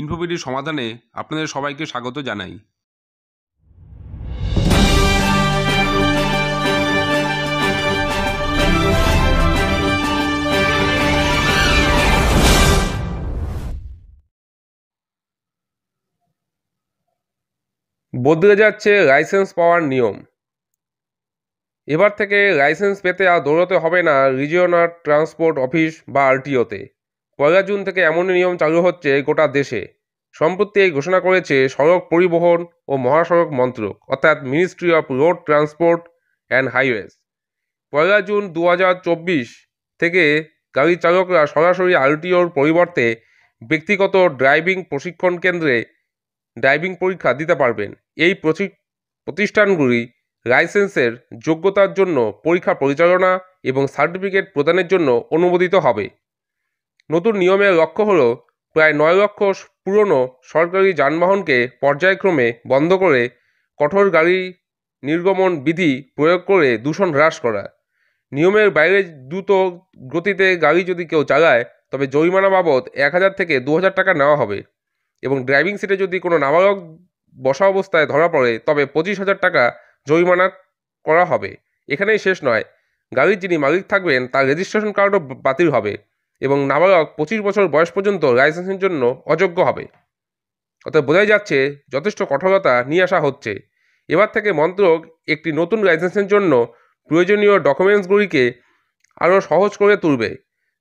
ইনফোভিডির সমাধানে আপনাদের সবাইকে স্বাগত জানাই। বদলে যাচ্ছে লাইসেন্স পাওয়ার নিয়ম। এবার থেকে লাইসেন্স পেতে আর দৌড়াতে হবে না রিজিওনাল ট্রান্সপোর্ট অফিস বা আরটিওতে। 1 জুন থেকে এমন নিয়ম চালু হচ্ছে গোটা দেশে। সম্প্রতি এই ঘোষণা করেছে সড়ক পরিবহন ও মহাসড়ক মন্ত্রক অর্থাৎ ministry of road transport and highways. 1 June 2024 থেকে গাড়ি চালকরা সরাসরি আরটিওর পরিবর্তে ব্যক্তিগত ড্রাইভিং প্রশিক্ষণ কেন্দ্রে ড্রাইভিং পরীক্ষা দিতে পারবেন। এই প্রতিষ্ঠানগুলি লাইসেন্সের যোগ্যতার জন্য পরীক্ষা পরিচালনা এবং সার্টিফিকেট প্রদানের জন্য অনুমোদিত হবে। নতুন নিয়মের লক্ষ্য হল প্রায় 9 লক্ষ পুরনো সরকারি যানবাহনকে পর্যায়ক্রমে বন্ধ করে কঠোর গাড়ি নির্গমন বিধি প্রয়োগ করে দূষণ হ্রাস করা। নিয়মের বাইরে দ্রুত গতিতে গাড়ি যদি কেউ চালায় তবে জরিমানা বাবদ 1000 থেকে 2000 টাকা নেওয়া হবে এবং ড্রাইভিং সিটে যদি কোনো নাবালক বসা অবস্থায় ধরা পড়ে তবে 25,000 টাকা জরিমানা করা হবে। এখানেই শেষ নয়, গাড়ির যিনি মালিক থাকবেন তার রেজিস্ট্রেশন কার্ডও বাতিল হবে এবং নাবালক 25 বছর বয়স পর্যন্ত লাইসেন্সের জন্য অযোগ্য হবে। অর্থাৎ বোঝাই যাচ্ছে যথেষ্ট কঠোরতা নিয়ে আসা হচ্ছে। এবার থেকে মন্ত্রক একটি নতুন লাইসেন্সের জন্য প্রয়োজনীয় ডকুমেন্টসগুলিকে আরও সহজ করে তুলবে।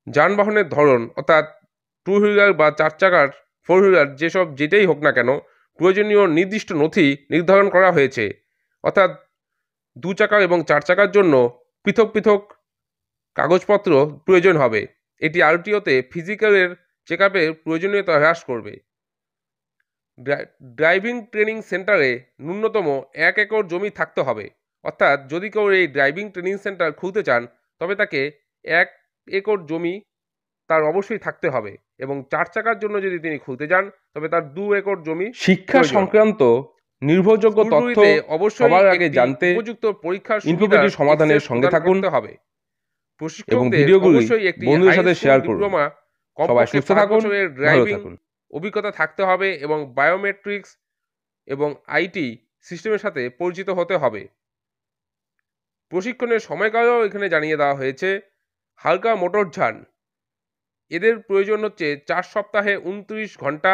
যানবাহনের ধরন অর্থাৎ 2 হুইলার বা 4 চাকার 4 হুইলার যেটাই হোক না কেন প্রয়োজনীয় নির্দিষ্ট নথি নির্ধারণ করা হয়েছে। অর্থাৎ 2 চাকার এবং 4 চাকার জন্য পৃথক পৃথক কাগজপত্র প্রয়োজন হবে। এটি আরটিওতে ফিজিক্যালের চেকআপের প্রয়োজনীয়তা হ্রাস করবে। ড্রাইভিং ট্রেনিং সেন্টারে ন্যূনতম 1 একর জমি থাকতে হবে। অর্থাৎ যদি কেউ এই ড্রাইভিং ট্রেনিং সেন্টার খুলতে চান তবে তাকে 1 একর জমি তার অবশ্যই থাকতে হবে এবং 4 চাকার জন্য যদি তিনি খুলতে চান তবে তার 2 একর জমি। শিক্ষা সংক্রান্ত নির্ভরযোগ্য তথ্য অবশ্যই সবার আগে জানতে উপযুক্ত পরীক্ষার ইনফোভিডির সমাধানের সঙ্গে থাকুন হবে এবং ভিডিওগুলি বন্ধুদের সাথে শেয়ার করুন। সবাই সুস্থ থাকুন, ভালো থাকুন। অভিজ্ঞতা থাকতে হবে এবং বায়োমেট্রিক্স এবং আইটি সিস্টেমের সাথে পরিচিত হতে হবে। প্রশিক্ষণের সময়কালও এখানে জানিয়ে দেওয়া হয়েছে। হালকা মোটরযান এদের প্রয়োজন হচ্ছে 4 সপ্তাহে 29 ঘন্টা,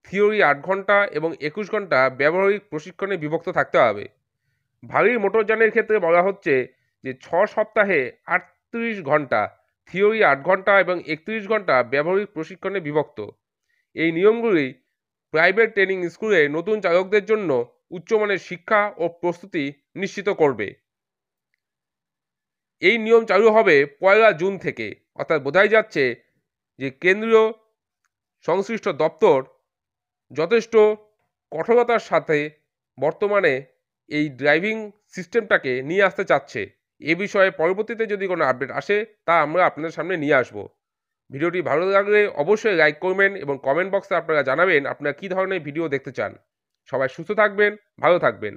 থিওরি 8 ঘন্টা এবং 21 ঘন্টা ব্যবহারিক প্রশিক্ষণে বিভক্ত থাকতে হবে। ভারী মোটরযানের ক্ষেত্রে বলা হচ্ছে যে 6 সপ্তাহে 38 ঘন্টা, থিওরি 8 ঘন্টা এবং 31 ঘন্টা ব্যবহারিক প্রশিক্ষণে বিভক্ত। এই নিয়মগুলি প্রাইভেট ট্রেনিং স্কুলে নতুন চালকদের জন্য উচ্চমানের শিক্ষা ও প্রস্তুতি নিশ্চিত করবে। এই নিয়ম চালু হবে 1 জুন থেকে। অর্থাৎ বোঝাই যাচ্ছে যে কেন্দ্রীয় সংশ্লিষ্ট দপ্তর যথেষ্ট কঠোরতার সাথে বর্তমানে এই ড্রাইভিং সিস্টেমটাকে নিয়ে আসতে চাচ্ছে। এ বিষয়ে পরবর্তীতে যদি কোনো আপডেট আসে তা আমরা আপনাদের সামনে নিয়ে আসব। ভিডিওটি ভালো লাগলে অবশ্যই লাইক করবেন এবং কমেন্ট বক্সে আপনারা জানাবেন আপনারা কী ধরনের ভিডিও দেখতে চান। সবাই সুস্থ থাকবেন, ভালো থাকবেন।